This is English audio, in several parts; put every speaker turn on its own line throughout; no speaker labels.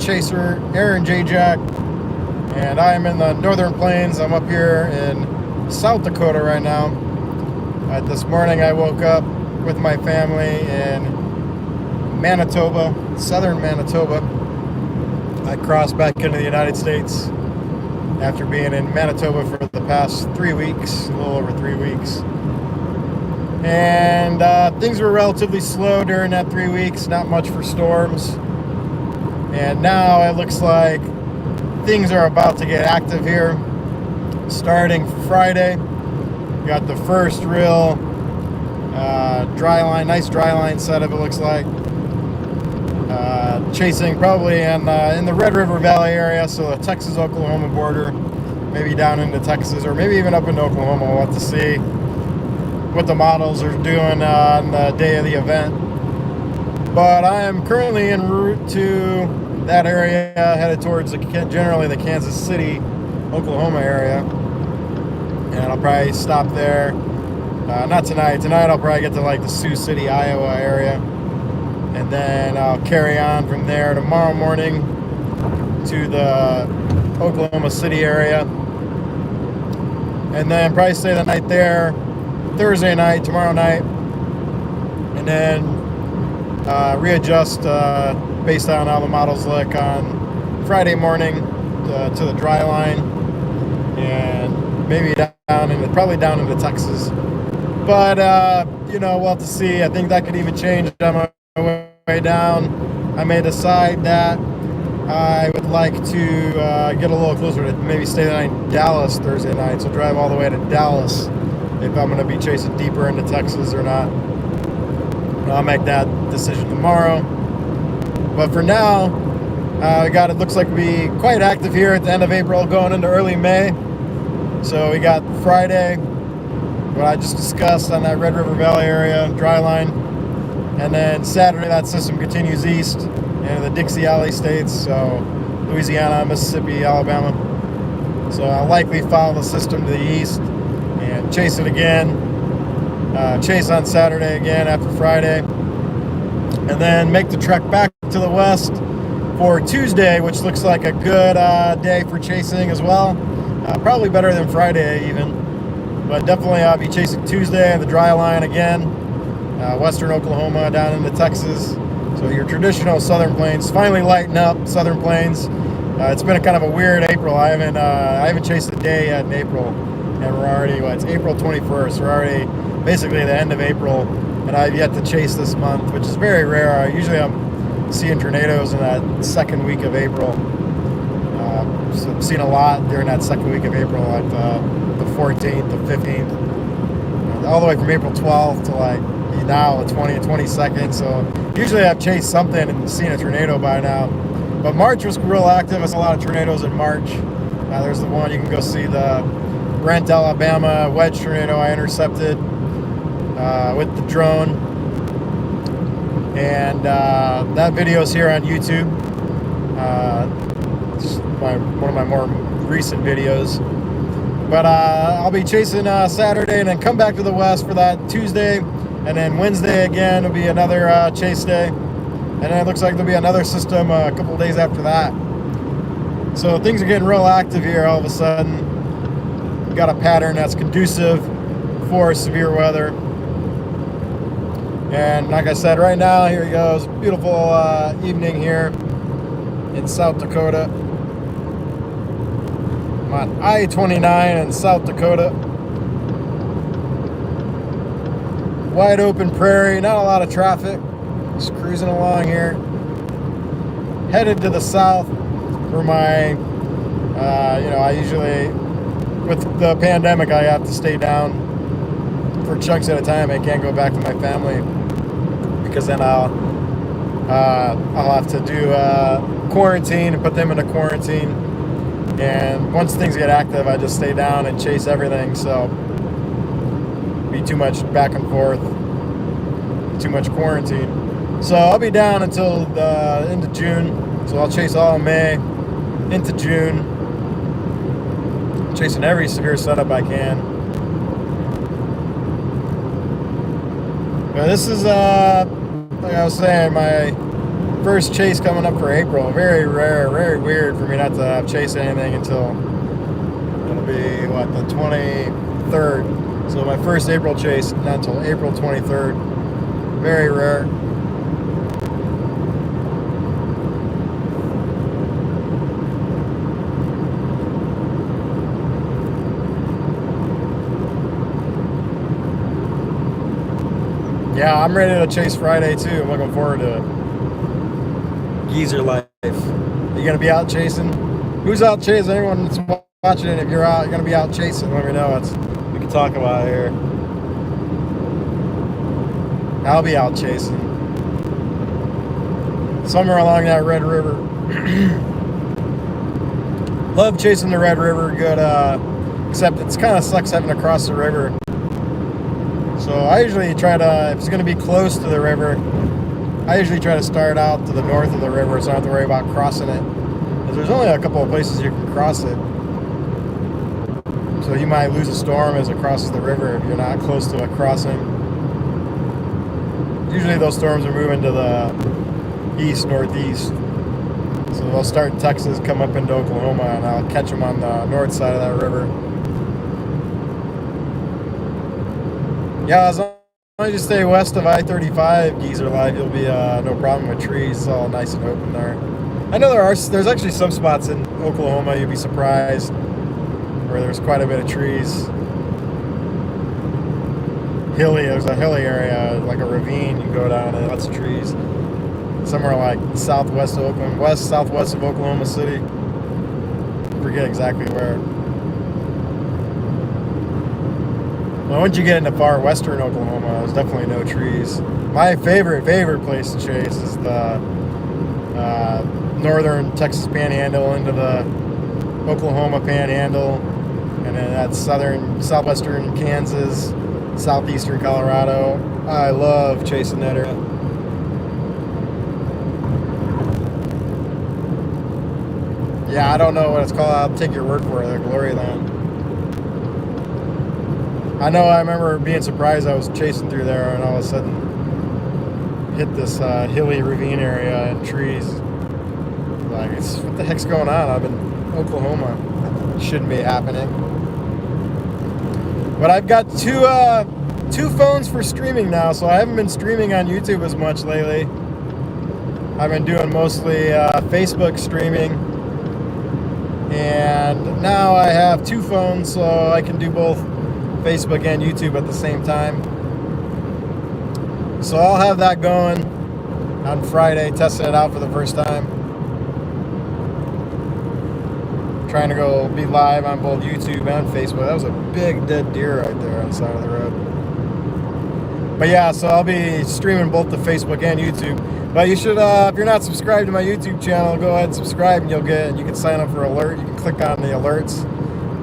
chaser Aaron J. Jack, and I am in the Northern Plains. I'm up here in South Dakota right now. This morning I woke up with my family in Manitoba, southern Manitoba. I crossed back into the United States after being in Manitoba for the past 3 weeks, a little over 3 weeks. And things were relatively slow during that 3 weeks, not much for storms. And now it looks like things are about to get active here. Starting Friday, we got the first real nice dry line setup, it looks like. Chasing probably in the Red River Valley area, so the Texas-Oklahoma border, maybe down into Texas, or maybe even up into Oklahoma. We'll have to see what the models are doing on the day of the event. But I am currently en route to that area, headed towards generally the Kansas City, Oklahoma area. And I'll probably stop there. Not tonight. Tonight I'll probably get to like the Sioux City, Iowa area. And then I'll carry on from there tomorrow morning to the Oklahoma City area. And then probably stay the night there Thursday night, tomorrow night. And then readjust based on how the models look on Friday morning to the dry line. And maybe probably down into Texas. But, we'll have to see. I think that could even change on my way down. I may decide that I would like to get a little closer to maybe stay the night in Dallas Thursday night. So drive all the way to Dallas if I'm going to be chasing deeper into Texas or not. I'll make that decision tomorrow. But for now, it looks like we'll be quite active here at the end of April going into early May. So we got Friday, what I just discussed on that Red River Valley area, dry line. And then Saturday, that system continues east into the Dixie Valley states, so Louisiana, Mississippi, Alabama. So I'll likely follow the system to the east and chase it again. Chase on Saturday again after Friday. And then make the trek back to the west for Tuesday, which looks like a good day for chasing as well. Probably better than Friday even. But definitely I'll be chasing Tuesday on the dry line again. Western Oklahoma down into Texas. So your traditional Southern Plains finally lighten up. Southern Plains. It's been a kind of a weird April. I haven't chased a day yet in April, and we're already it's April 21st. We're already basically at the end of April, and I've yet to chase this month, which is very rare. Usually I'm seeing tornadoes in that second week of April. So I've seen a lot during that second week of April, like the 14th, the 15th, all the way from April 12th to like now the 20th, 22nd. So usually I've chased something and seen a tornado by now. But March was real active. I saw a lot of tornadoes in March. There's the one you can go see, the Brent, Alabama wedge tornado I intercepted with the drone. And that video is here on YouTube. It's one of my more recent videos. But I'll be chasing Saturday and then come back to the west for that Tuesday. And then Wednesday again will be another chase day. And then it looks like there'll be another system a couple of days after that. So things are getting real active here all of a sudden. We've got a pattern that's conducive for severe weather. And like I said, right now, here he goes. Beautiful evening here in South Dakota. I'm on I-29 in South Dakota. Wide open prairie, not a lot of traffic. Just cruising along here. Headed to the south for my, I usually, with the pandemic, I have to stay down for chunks at a time. I can't go back to my family because then I'll have to do quarantine and put them into quarantine. And once things get active, I just stay down and chase everything. So be too much back and forth, too much quarantine. So I'll be down until the end of June. So I'll chase all of May into June, chasing every severe setup I can. But this is, like I was saying, my first chase coming up for April. Very rare, very weird for me not to have chased anything until it'll be what, the 23rd. So my first April chase not until April 23rd. Very rare. Yeah, I'm ready to chase Friday too. I'm looking forward to it. Geezer life. You gonna be out chasing? Who's out chasing? Anyone that's watching it, if you're out, you're gonna be out chasing, let me know. We can talk about it here. I'll be out chasing. Somewhere along that Red River. Love chasing the Red River, good, except it's kind of sucks having to cross the river. So I usually try to, if it's going to be close to the river, I usually try to start out to the north of the river so I don't have to worry about crossing it. Because there's only a couple of places you can cross it. So you might lose a storm as it crosses the river if you're not close to a crossing. Usually those storms are moving to the east, northeast. So they'll start in Texas, come up into Oklahoma, and I'll catch them on the north side of that river. Yeah, as long as you stay west of I-35, Geezer Live, you'll be no problem with trees. It's all nice and open there. I know there's actually some spots in Oklahoma you'd be surprised where there's quite a bit of trees. There's a hilly area, like a ravine, you can go down and lots of trees. Somewhere like southwest of Oklahoma, southwest of Oklahoma City. Forget exactly where. Well, once you get into far western Oklahoma, there's definitely no trees. My favorite place to chase is the northern Texas Panhandle into the Oklahoma Panhandle, and then that's southwestern Kansas, southeastern Colorado. I love chasing that area. Yeah, I don't know what it's called. I'll take your word for it. The Glory Land. I know I remember being surprised I was chasing through there and all of a sudden hit this hilly ravine area and trees. Like, what the heck's going on? I'm in Oklahoma. It shouldn't be happening. But I've got two phones for streaming now, so I haven't been streaming on YouTube as much lately. I've been doing mostly Facebook streaming. And now I have two phones, so I can do both Facebook and YouTube at the same time. So I'll have that going on Friday, testing it out for the first time. Trying to go be live on both YouTube and Facebook. That was a big dead deer right there on the side of the road. But yeah, so I'll be streaming both to Facebook and YouTube. But you should, if you're not subscribed to my YouTube channel, go ahead and subscribe, and you can sign up for alert. You can click on the alerts,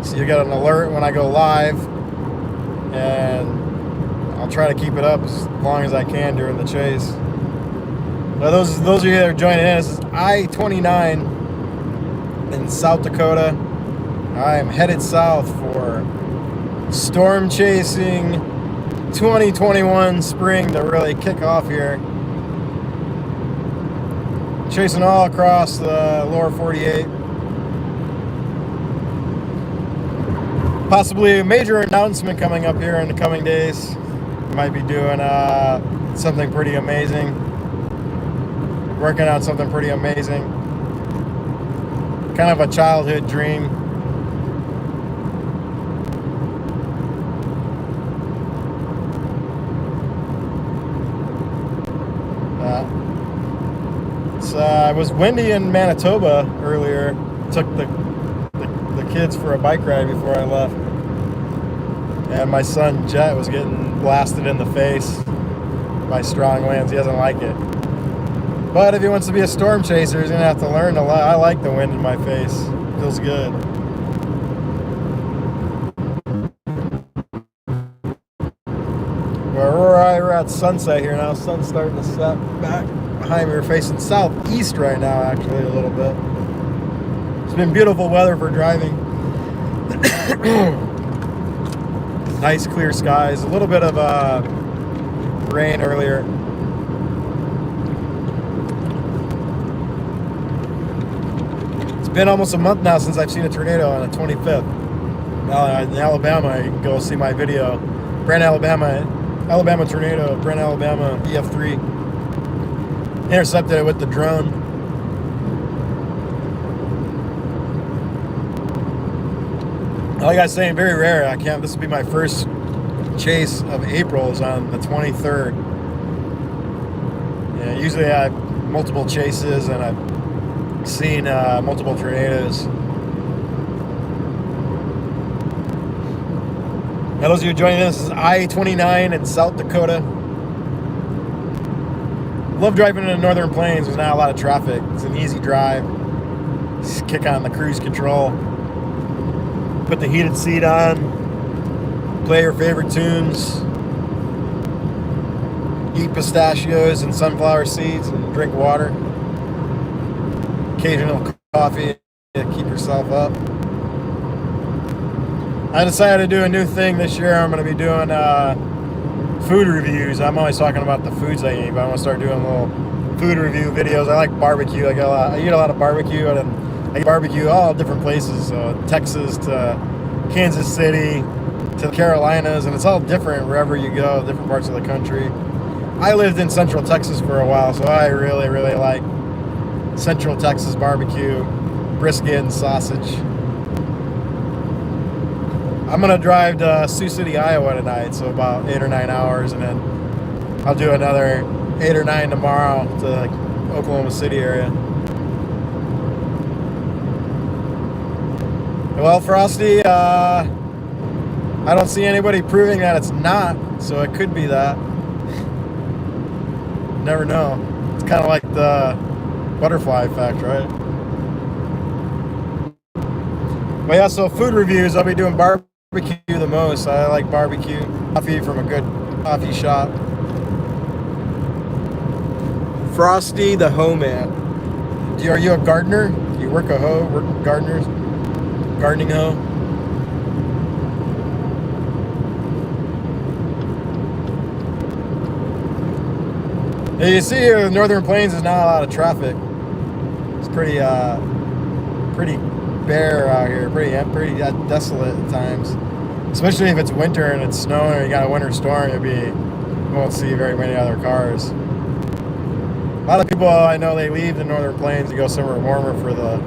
so you get an alert when I go live. And I'll try to keep it up as long as I can during the chase. Now those of you that are joining in, this is I-29 in South Dakota. I am headed south for storm chasing 2021 spring to really kick off here. Chasing all across the lower 48. Possibly a major announcement coming up here in the coming days. Might be doing something pretty amazing. Working on something pretty amazing. Kind of a childhood dream. It was windy in Manitoba earlier. Took the kids for a bike ride before I left. And my son Jet was getting blasted in the face by strong winds. He doesn't like it. But if he wants to be a storm chaser, he's going to have to learn to I like the wind in my face. It feels good. We're at sunset here now. Sun's starting to set back behind me. We're facing southeast right now, actually, a little bit. It's been beautiful weather for driving. Nice clear skies. A little bit of rain earlier. been almost a month now since I've seen a tornado on the 25th. In Alabama, you can go see my video. Brent, Alabama tornado, Brent, Alabama, EF3. Intercepted it with the drone. Like I was saying, very rare. This will be my first chase of April's on the 23rd. Yeah, usually I have multiple chases and I've seen multiple tornadoes. Now, those of you joining us, this is I-29 in South Dakota. Love driving in the Northern Plains. There's not a lot of traffic. It's an easy drive. Just kick on the cruise control. Put the heated seat on. Play your favorite tunes. Eat pistachios and sunflower seeds and drink water. Occasional coffee to keep yourself up. I decided to do a new thing this year. I'm going to be doing food reviews. I'm always talking about the foods I eat, but I'm going to start doing little food review videos. I like barbecue. I eat a lot of barbecue, and I eat barbecue all different places, Texas to Kansas City to the Carolinas, and it's all different wherever you go, different parts of the country. I lived in Central Texas for a while, so I really, really like Central Texas barbecue, brisket and sausage. I'm going to drive to Sioux City, Iowa tonight, so about 8 or 9 hours, and then I'll do another 8 or 9 tomorrow to the Oklahoma City area. Well, Frosty, I don't see anybody proving that it's not, so it could be that. Never know. It's kind of like the butterfly effect, right? But yeah, so food reviews, I'll be doing barbecue the most. I like barbecue. Coffee from a good coffee shop. Frosty the Hoe Man. Are you a gardener? Do you work a hoe? Work with gardeners? Gardening hoe? Yeah, you see here, the Northern Plains, there's not a lot of traffic. It's pretty bare out here, pretty desolate at times. Especially if it's winter and it's snowing or you got a winter storm, you won't see very many other cars. A lot of people I know, they leave the Northern Plains to go somewhere warmer for the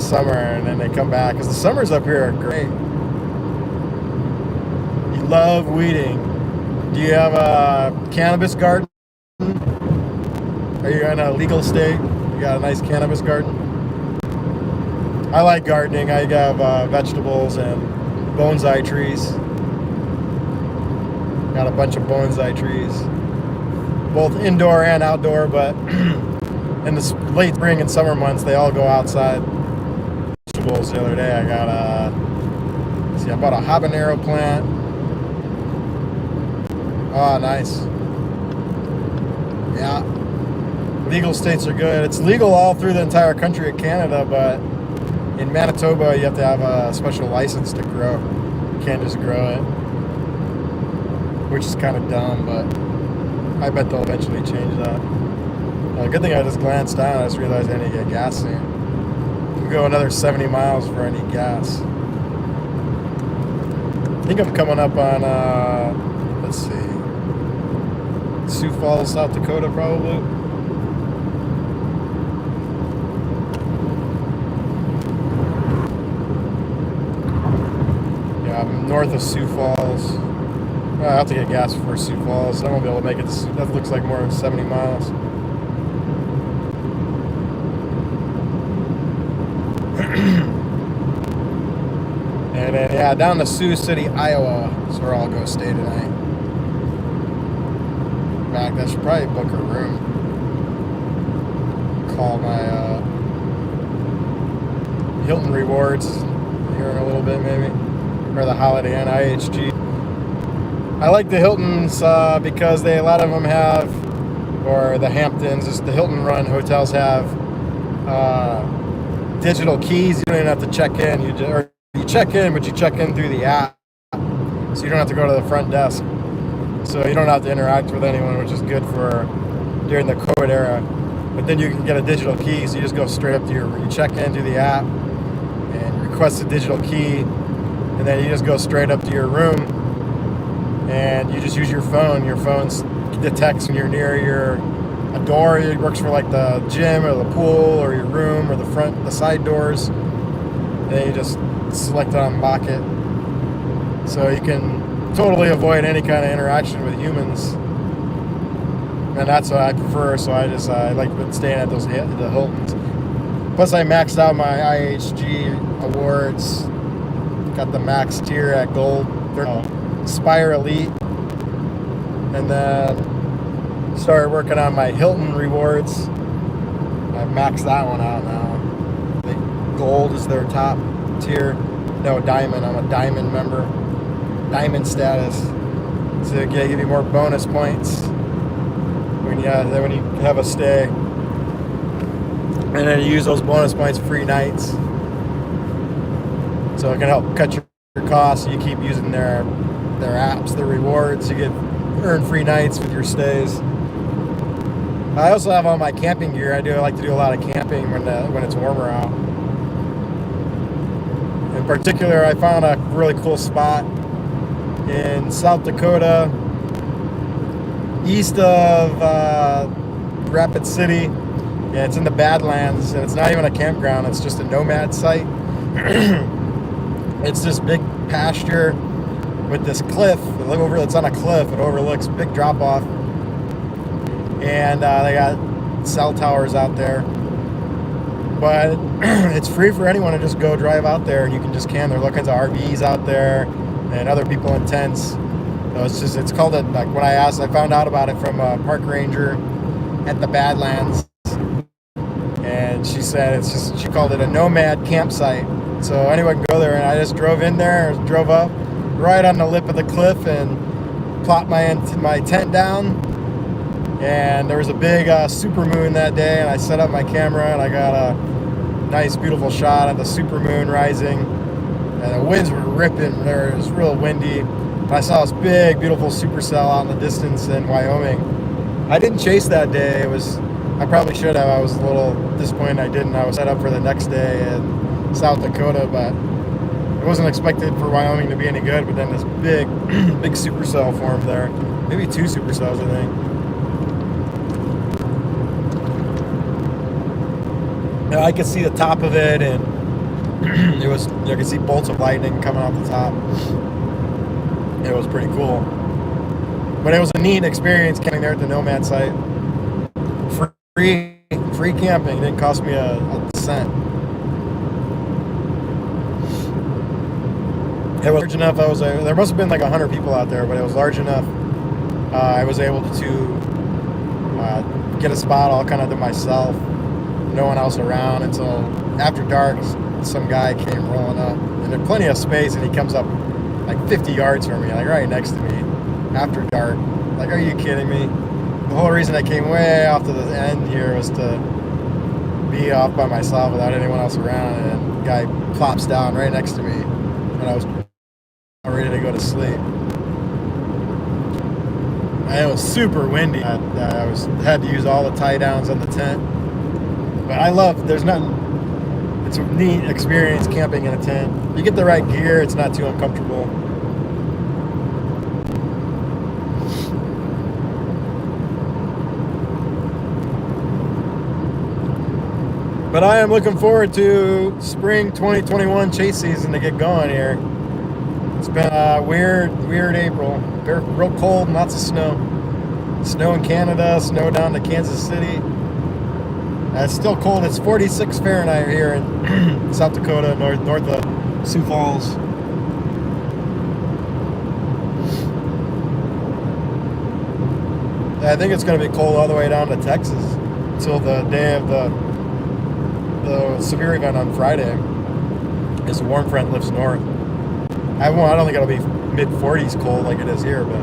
summer, and then they come back because the summers up here are great. You love weeding. Do you have a cannabis garden? Are you in a legal state? You got a nice cannabis garden? I like gardening. I have vegetables and bonsai trees. Got a bunch of bonsai trees, both indoor and outdoor, but in the late spring and summer months, they all go outside. Vegetables the other day, I got I bought a habanero plant. Oh, nice. Yeah. Legal states are good. It's legal all through the entire country of Canada, but in Manitoba, you have to have a special license to grow. You can't just grow it, which is kind of dumb, but I bet they'll eventually change that. Good thing I just glanced down. I just realized I need to get gas soon. We'll go another 70 miles before I need gas. I think I'm coming up on, let's see, Sioux Falls, South Dakota, probably. I'm north of Sioux Falls. I have to get gas before Sioux Falls. I won't be able to make it. That looks like more than 70 miles. And then, yeah, down to Sioux City, Iowa. That's where I'll go stay tonight. In fact, I should probably book a room. Call my Hilton Rewards here in a little bit, maybe. Or the Holiday Inn, IHG. I like the Hiltons because a lot of them have, or the Hamptons, the Hilton run hotels have digital keys. You don't even have to check in. You check in, but you check in through the app. So you don't have to go to the front desk. So you don't have to interact with anyone, which is good for during the COVID era. But then you can get a digital key, so you just go straight up to you check into the app and request a digital key, and then you just go straight up to your room and you just use your phone. Your phone detects when you're near a door. It works for like the gym or the pool or your room or the side doors. And then you just select it, unlock it. So you can totally avoid any kind of interaction with humans. And that's what I prefer, so I like staying at the Hiltons. Plus I maxed out my IHG awards. Got the max tier at Gold, Spire Elite. And then started working on my Hilton rewards. I maxed that one out now. I think Gold is their top tier. No, Diamond. I'm a Diamond member. Diamond status. So they give you more bonus points when you have a stay. And then you use those bonus points for free nights. So it can help cut your costs. You keep using their apps, their rewards. You earn free nights with your stays. I also have all my camping gear. I like to do a lot of camping when it's warmer out. In particular, I found a really cool spot in South Dakota, east of Rapid City. Yeah, it's in the Badlands, and it's not even a campground. It's just a nomad site. It's this big pasture with this cliff. It's on a cliff. It overlooks big drop off, and they got cell towers out there. But it's free for anyone to just go drive out there, and you can just camp. There's all kinds of RVs out there, and other people in tents. So it's called like when I found out about it from a park ranger at the Badlands, and she said she called it a nomad campsite. So anyone can go there, and I just drove up right on the lip of the cliff and plopped my tent down. And there was a big supermoon that day, and I set up my camera, and I got a nice, beautiful shot of the supermoon rising. And the winds were ripping. It was real windy. And I saw this big, beautiful supercell out in the distance in Wyoming. I didn't chase that day. I probably should have. I was a little disappointed I didn't. I was set up for the next day in South Dakota, but it wasn't expected for Wyoming to be any good. But then this big, big supercell formed there. Maybe 2 supercells, I think. And I could see the top of it, and you could see bolts of lightning coming off the top. It was pretty cool. But it was a neat experience camping there at the Nomad site. Free camping. It didn't cost me a cent. It was large enough. There must have been like 100 people out there, but it was large enough. I was able to get a spot all kind of to myself. No one else around until after dark. Some guy came rolling up, and there's plenty of space, and he comes up like 50 yards from me, like right next to me, after dark. Like, are you kidding me? The whole reason I came way off to the end here was to be off by myself without anyone else around, and the guy plops down right next to me, and I was ready to go to sleep. And it was super windy. I had to use all the tie downs on the tent. But it's a neat experience camping in a tent. You get the right gear, it's not too uncomfortable. But I am looking forward to spring 2021 chase season to get going here. It's been a weird April. Real cold, and lots of snow. Snow in Canada, snow down to Kansas City. It's still cold. It's 46 Fahrenheit here in South Dakota, north of Sioux Falls. I think it's going to be cold all the way down to Texas until the day of the severe event on Friday. This warm front lifts north. I don't think it'll be mid-40s cold like it is here, but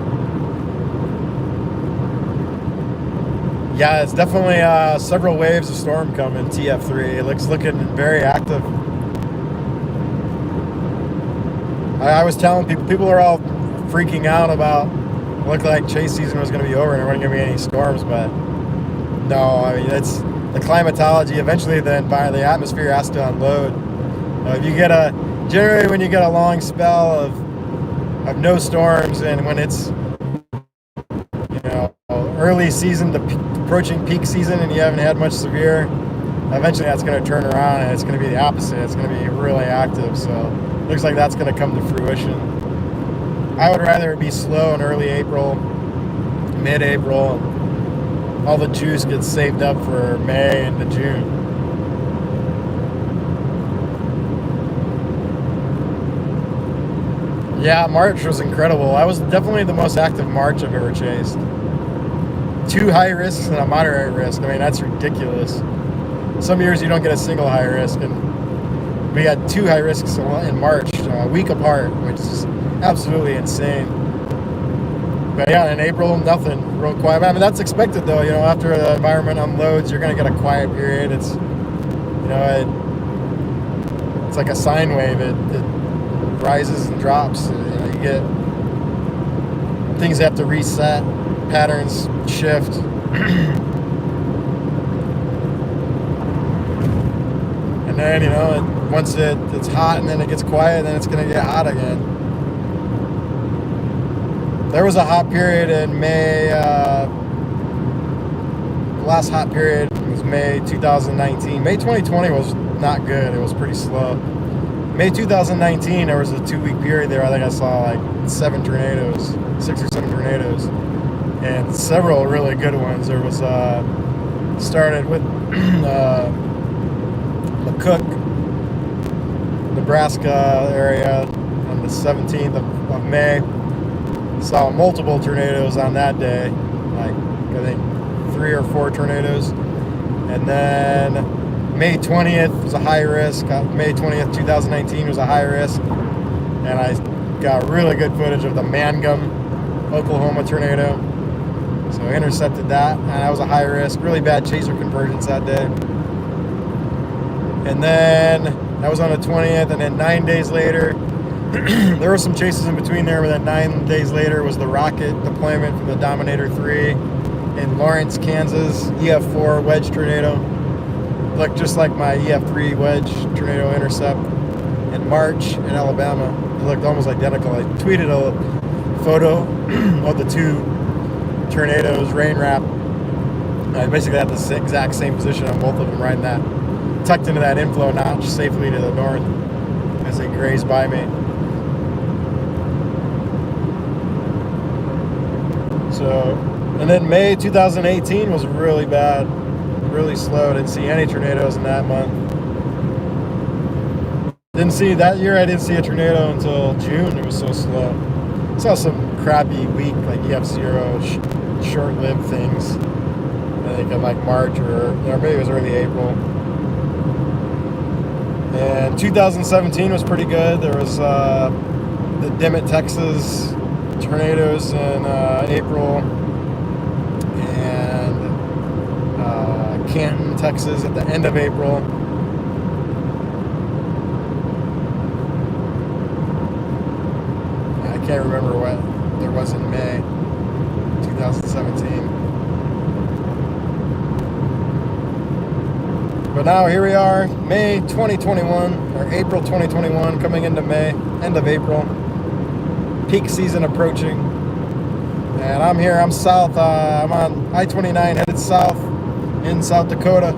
yeah, it's definitely several waves of storm coming. TF3. It looking very active. I was telling people are all freaking out about. It looked like chase season was going to be over and there weren't going to be any storms, but no. I mean, the climatology, eventually the atmosphere has to unload. If you get generally when you get a long spell of no storms, and when it's early season to approaching peak season and you haven't had much severe, eventually that's going to turn around and it's going to be the opposite. It's going to be really active. So looks like that's going to come to fruition. I would rather it be slow in early April, mid-April, and all the juice gets saved up for May into June. Yeah, March was incredible. I was definitely the most active March I've ever chased. 2 high risks and a moderate risk. I mean, that's ridiculous. Some years you don't get a single high risk, and we had 2 high risks in March, a week apart, which is absolutely insane. But yeah, in April, nothing, real quiet. I mean, that's expected though. After the environment unloads, you're going to get a quiet period. It's, it's like a sine wave. It rises and drops. You get things have to reset, patterns shift. And then, once it's hot and then it gets quiet, and then it's going to get hot again. There was a hot period in May. The last hot period was May 2019. May 2020 was not good. It was pretty slow. May 2019, there was a 2-week period there. I think I saw like 7 tornadoes, 6 or 7 tornadoes, and several really good ones. There was started with McCook, Nebraska area on the 17th of May. Saw multiple tornadoes on that day, like I think 3 or 4 tornadoes. And then May 20th was a high risk. May 20th, 2019 was a high risk. And I got really good footage of the Mangum, Oklahoma tornado. So I intercepted that, and that was a high risk. Really bad chaser convergence that day. And then that was on the 20th, and then 9 days later, there were some chases in between there, but then 9 days later was the rocket deployment from the Dominator 3 in Lawrence, Kansas, EF4 wedge tornado. Looked just like my EF3 wedge tornado intercept in March in Alabama. It looked almost identical. I tweeted a photo of the 2 tornadoes, rain wrap. I basically had the exact same position on both of them, right in that, tucked into that inflow notch safely to the north as they grazed by me. So, and then May 2018 was really bad, really slow. Didn't see any tornadoes in that month. That year I didn't see a tornado until June. It was so slow. Saw some crappy week, like EF0, short-lived things. I think in like March or maybe it was early April. And 2017 was pretty good. There was the Dimmitt, Texas tornadoes in April, and Canton, Texas at the end of April. I can't remember what there was in May 2017. But now here we are, May 2021, or April 2021, coming into May, end of April. Peak season approaching. And I'm here, I'm south, I'm on I-29 headed south in South Dakota.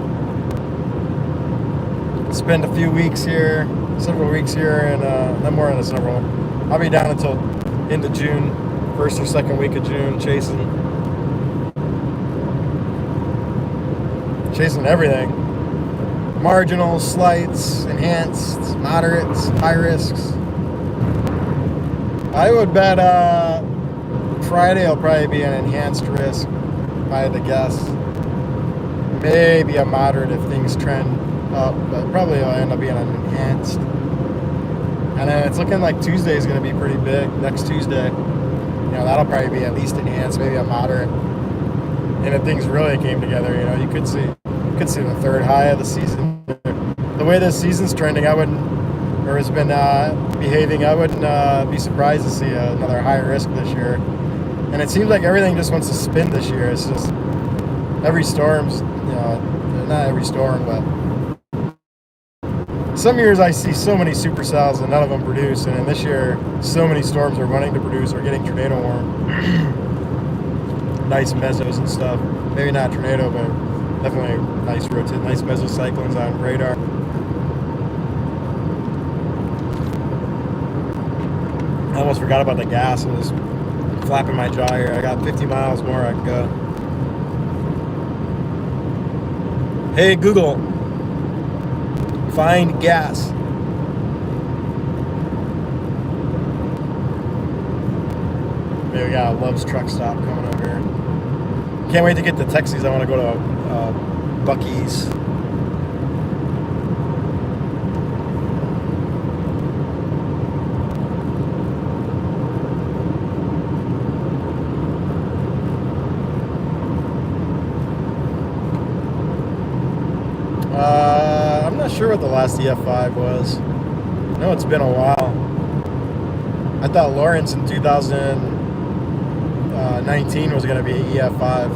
Spend a few weeks here, several weeks here, and not more than several. I'll be down until into June, first or second week of June, chasing everything. Marginals, slights, enhanced, moderates, high risks. I would bet Friday will probably be an enhanced risk, if I had to guess. Maybe a moderate if things trend up, but probably it'll end up being an enhanced. And then it's looking like Tuesday is going to be pretty big, next Tuesday. That'll probably be at least enhanced, maybe a moderate. And if things really came together, you could see the third high of the season. The way this season's trending, I wouldn't, or has been behaving, I wouldn't be surprised to see another high risk this year. And it seems like everything just wants to spin this year. It's just every storm's, not every storm, but some years I see so many supercells and none of them produce, and this year so many storms are wanting to produce or getting tornado warm. Nice mesos and stuff. Maybe not tornado, but definitely nice mesocyclones on radar. I almost forgot about the gas. I was flapping my jaw here. I got 50 miles more I can go. Hey Google, find gas. Maybe we got a Love's truck stop coming over here. Can't wait to get to Texas. I want to go to Buc-ee's. I'm not sure what the last EF5 was. I know it's been a while. I thought Lawrence in 2019 was going to be an EF5,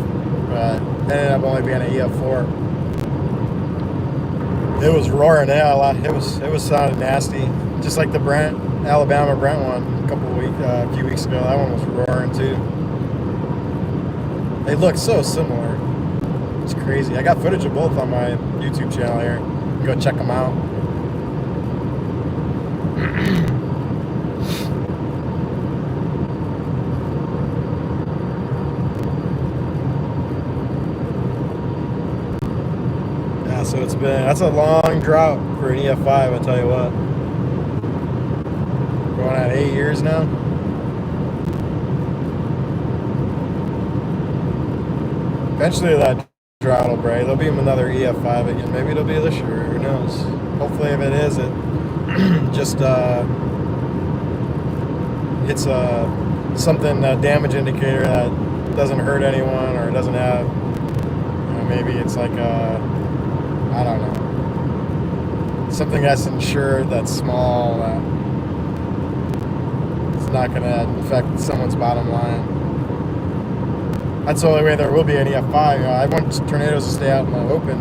but it ended up only being an EF4. It was roaring out a lot. It was sounding nasty, just like the Alabama Brent one a few weeks ago. That one was roaring too. They look so similar. It's crazy. I got footage of both on my YouTube channel here. Go check them out. Yeah, so that's a long drought for an EF5, I tell you what. Going on 8 years now. Eventually that drought will break. There'll be another EF5 again. Maybe it'll be this year. Who knows? Hopefully, if it is, it just it's something a damage indicator that doesn't hurt anyone, or doesn't have. Maybe it's like I don't know, something that's insured, that's small, that it's not going to affect someone's bottom line. That's the only way there will be an EF5. I want tornadoes to stay out in open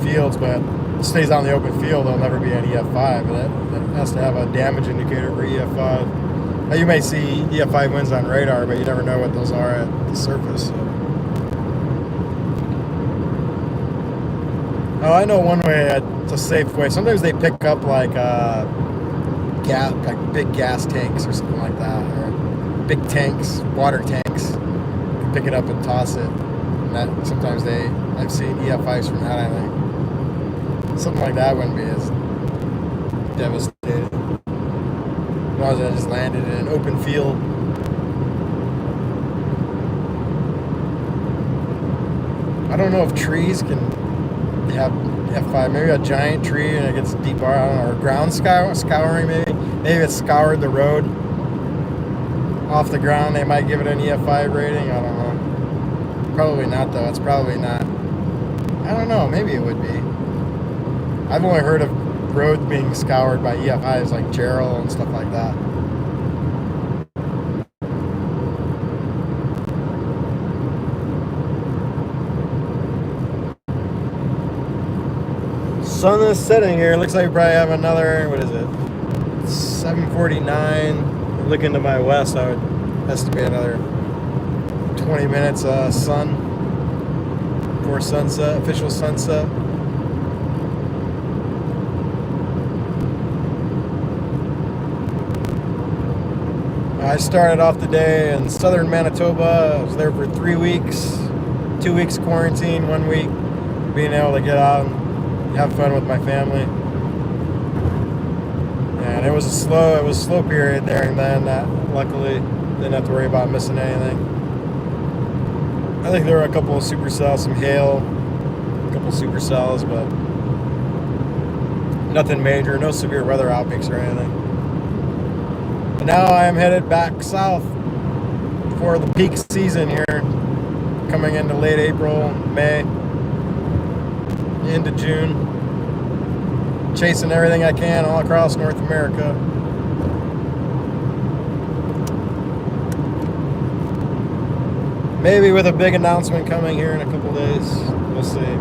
fields, but if it stays out in the open field, there'll never be an EF5. That has to have a damage indicator for EF5. Now, you may see EF5 winds on radar, but you never know what those are at the surface. So. Oh, I know one way. It's a safe way. Sometimes they pick up like big gas tanks or something like that, or big tanks, water tanks. You can pick it up and toss it. And that sometimes I've seen EF5s from that. I think something like that wouldn't be as devastating. As long as I just landed in an open field. I don't know if trees can have F5. Maybe a giant tree and it gets deep, I don't know, or ground scouring maybe. Maybe it scoured the road off the ground. They might give it an EF5 rating. I don't know. Probably not though. It's probably not. I don't know. Maybe it would be. I've only heard of roads being scoured by EF5s like Gerald and stuff like that. Sun is setting here. Looks like we probably have another, what is it, 7:49. Looking to my west, I would estimate another 20 minutes sun before sunset, official sunset. I started off the day in southern Manitoba. I was there for 3 weeks, 2 weeks quarantine, 1 week being able to get out and have fun with my family. And it was a slow period there, and then luckily didn't have to worry about missing anything. I think there were a couple of supercells, some hail, a couple of supercells, but nothing major, no severe weather outbreaks or anything. And now I am headed back south for the peak season here, coming into late April, May, into June. Chasing everything I can all across North America. Maybe with a big announcement coming here in a couple days. We'll see.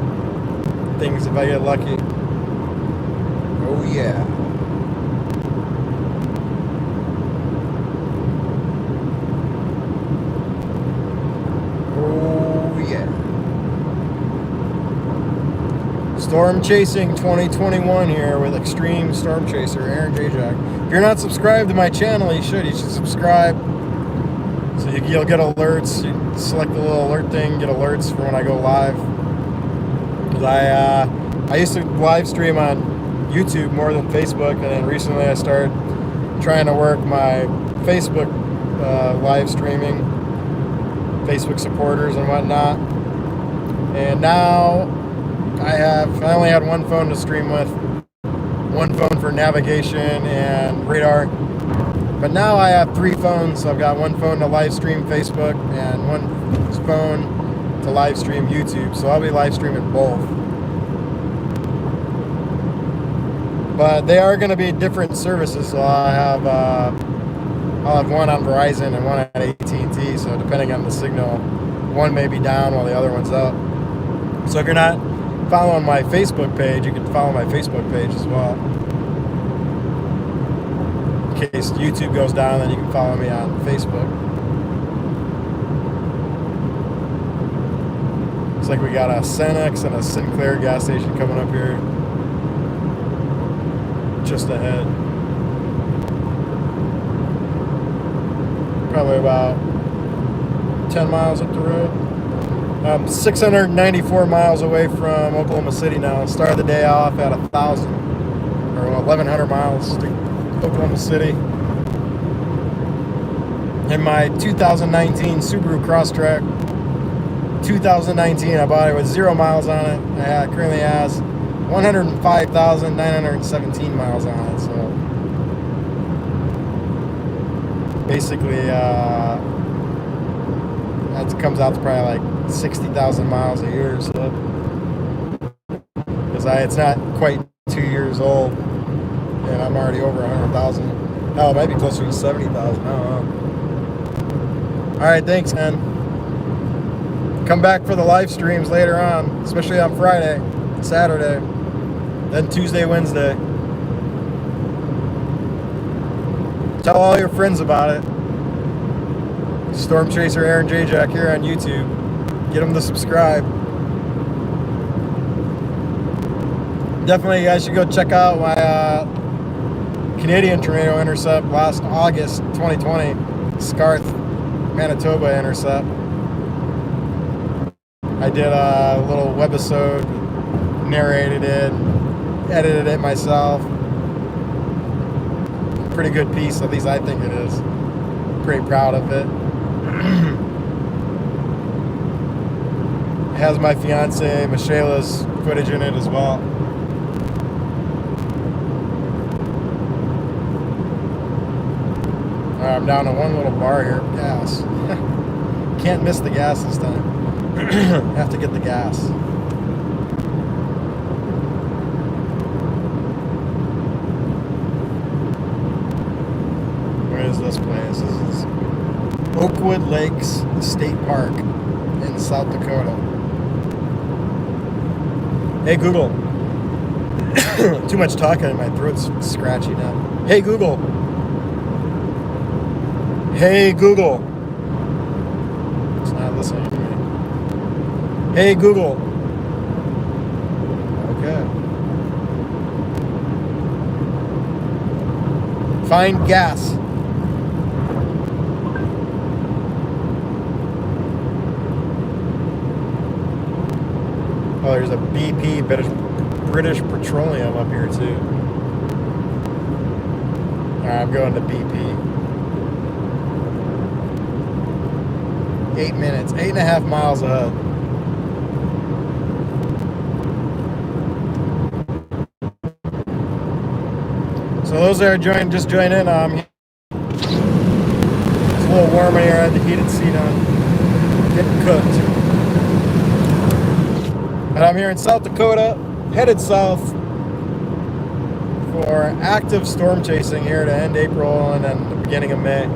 Things if I get lucky. Oh yeah. Oh yeah. Storm Chasing 2021 here with Extreme Storm Chaser, Aaron Jack. If you're not subscribed to my channel, you should subscribe. So you'll get alerts. You select the little alert thing, get alerts for when I go live. Because I used to live stream on YouTube more than Facebook, and then recently I started trying to work my Facebook live streaming, Facebook supporters and whatnot. And now I only had one phone to stream with, one phone for navigation and radar. But now I have 3 phones. So I've got one phone to live stream Facebook and one phone to live stream YouTube. So I'll be live streaming both. But they are going to be different services. So I'll have one on Verizon and one at AT&T. So depending on the signal, one may be down while the other one's up. So if you're not following my Facebook page, you can follow my Facebook page as well. In case YouTube goes down, then you can follow me on Facebook. Looks like we got a Cenex and a Sinclair gas station coming up here just ahead. Probably about 10 miles up the road. 694 miles away from Oklahoma City now. Started the day off at 1,000 or 1,100 miles to Oklahoma City. In my 2019 Subaru Crosstrek, 2019, I bought it with 0 miles on it. It currently has 105,917 miles on it. So basically, that comes out to probably like 60,000 miles a year or so. Because it's not quite 2 years old, and I'm already over 100,000. Oh, it might be closer to 70,000. I don't know. All right, thanks, man. Come back for the live streams later on, especially on Friday, Saturday, then Tuesday, Wednesday. Tell all your friends about it. Storm Chaser Aaron Jack here on YouTube. Get them to subscribe. Definitely, you guys should go check out my Canadian Tornado intercept last August 2020, Scarth, Manitoba intercept. I did a little webisode, narrated it, edited it myself. Pretty good piece, at least I think it is. Pretty proud of it. It has my fiance Michela's footage in it as well. Alright, I'm down to one little bar here of gas. Can't miss the gas this time. Have to get the gas. Where is this place? This is Oakwood Lakes State Park in South Dakota. Hey Google. Too much talking and my throat's scratchy now. Hey Google. Hey Google. It's not listening to me. Hey Google. Okay. Find gas. Oh, there's a BP, British Petroleum up here too. Alright, I'm going to BP. 8 minutes, 8.5 miles ahead. So those that are just join in, it's a little warm in here. I had the heated seat on. Getting cooked. And I'm here in South Dakota, headed south for active storm chasing here to end April and then the beginning of May.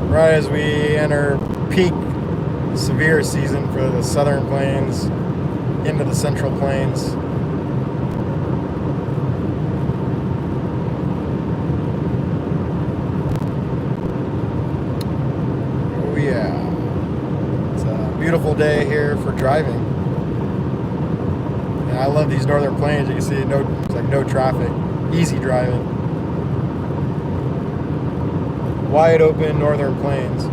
Right as we enter peak severe season for the southern plains into the central plains. Oh yeah, it's a beautiful day here for driving. And I love these northern plains. You can see it's like no traffic, easy driving. Wide open northern plains.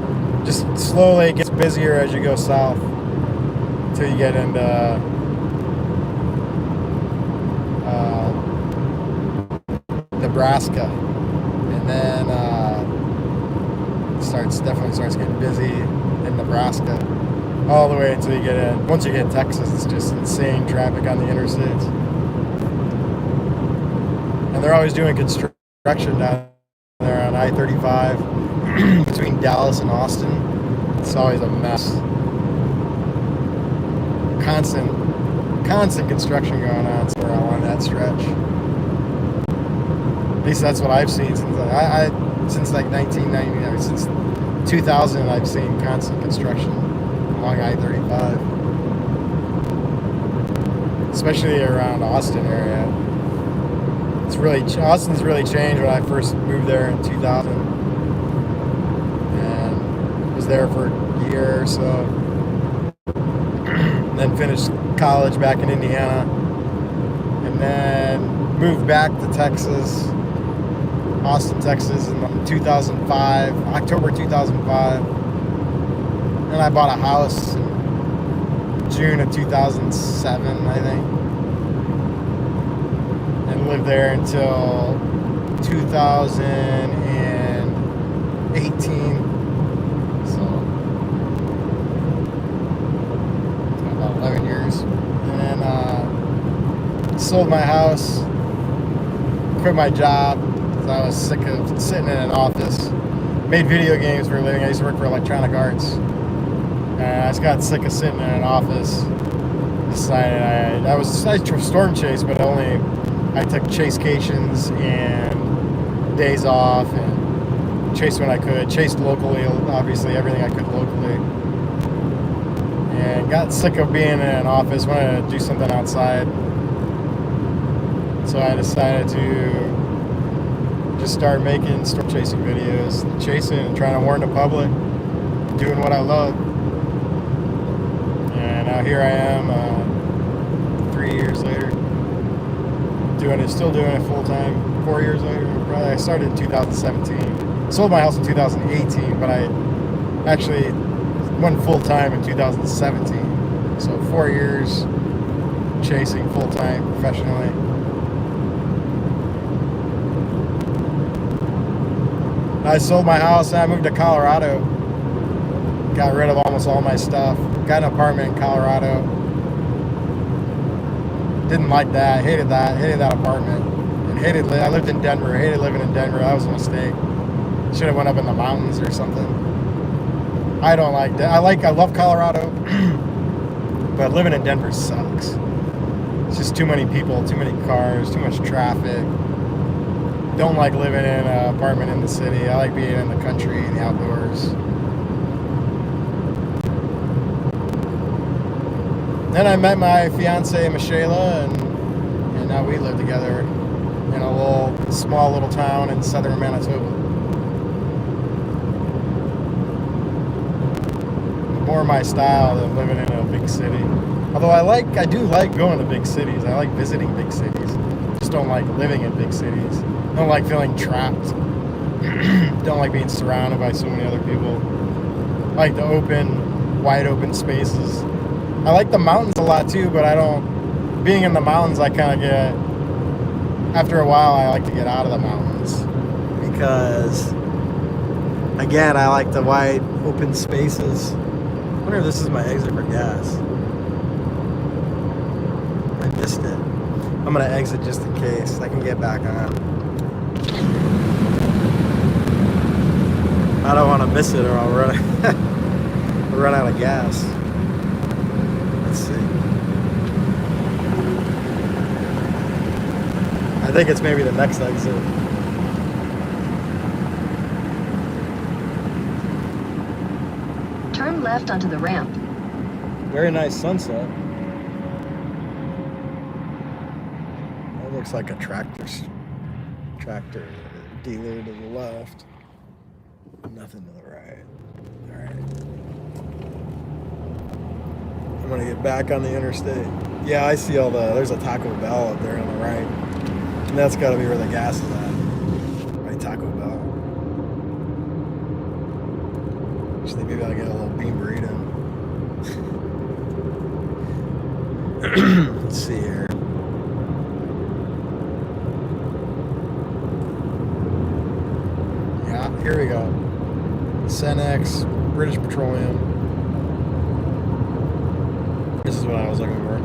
Just slowly it gets busier as you go south until you get into Nebraska, and then definitely starts getting busy in Nebraska all the way until you get in. Once you hit Texas, it's just insane traffic on the interstates, and they're always doing construction down there on I-35 between Dallas and Austin. It's always a mess. Constant construction going on somewhere along that stretch. At least that's what I've seen since like 1999, since 2000. I've seen constant construction along I-35, especially around Austin area. Austin's really changed. When I first moved there in 2000, and was there for a year or so, and then finished college back in Indiana, and then moved back to Texas. Austin, Texas in 2005, October 2005. And I bought a house in June of 2007, I think. And lived there until 2018. So, about 11 years. And then sold my house, quit my job. I was sick of sitting in an office. Made video games for a living. I used to work for Electronic Arts. I just got sick of sitting in an office. Decided I storm chase, but I took chasecations and days off and chased when I could. Chased locally, obviously everything I could locally. And got sick of being in an office. Wanted to do something outside. So I decided to just start making storm chasing videos, chasing and trying to warn the public, doing what I love. And now here I am, 3 years later, still doing it full time. 4 years later, probably. I started in 2017. Sold my house in 2018, but I actually went full time in 2017. So 4 years chasing full time professionally. I sold my house and I moved to Colorado. Got rid of almost all my stuff. Got an apartment in Colorado. Didn't like that. Hated that. Hated that apartment. And I lived in Denver. Hated living in Denver. That was a mistake. Should have went up in the mountains or something. I don't like that. I love Colorado. But living in Denver sucks. It's just too many people, too many cars, too much traffic. Don't like living in an apartment in the city. I like being in the country and the outdoors. Then I met my fiance, Michaela, and now we live together in a small little town in southern Manitoba. More my style than living in a big city. Although I do like going to big cities. I like visiting big cities. Just don't like living in big cities. Don't like feeling trapped. Don't like being surrounded by so many other people. I like the wide open spaces. I like the mountains a lot too, but being in the mountains, I kind of get, after a while, I like to get out of the mountains. Because, again, I like the wide open spaces. I wonder if this is my exit for gas. I missed it. I'm going to exit just in case I can get back on. I don't want to miss it or I'll run out of gas. Let's see. I think it's maybe the next exit.
Turn left onto the ramp.
Very nice sunset. That looks like a tractor dealer to the left. Nothing to the right. All right. I'm gonna get back on the interstate. Yeah, I see there's a Taco Bell up there on the right. And that's gotta be where the gas is at. Right, Taco Bell. Actually, maybe I'll get a little bean burrito. Let's see here. Yeah, here we go. Cenex, British Petroleum. This is what I was looking for.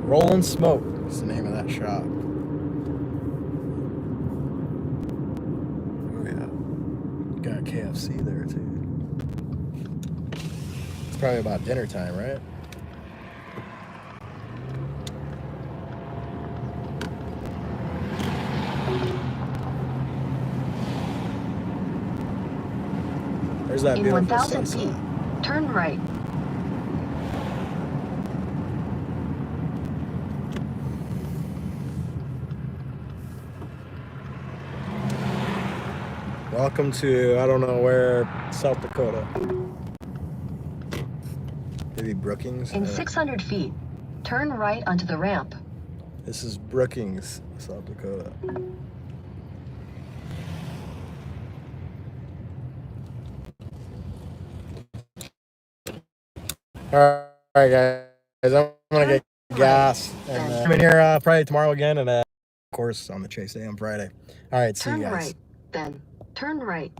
Rollin' Smoke is the name of that shop. Oh yeah. Got a KFC there too. It's probably about dinner time, right? There's that
in
beautiful
1,000
sunset.
feet, turn right.
Welcome to, I don't know where, South Dakota. Maybe Brookings?
In 600 feet, turn right onto the ramp.
This is Brookings, South Dakota. All right, guys. I'm going to get gas. And I'm in here probably tomorrow again. And, of course, on the Chase Day on Friday. All right, see you guys.
Turn right, then. Turn right.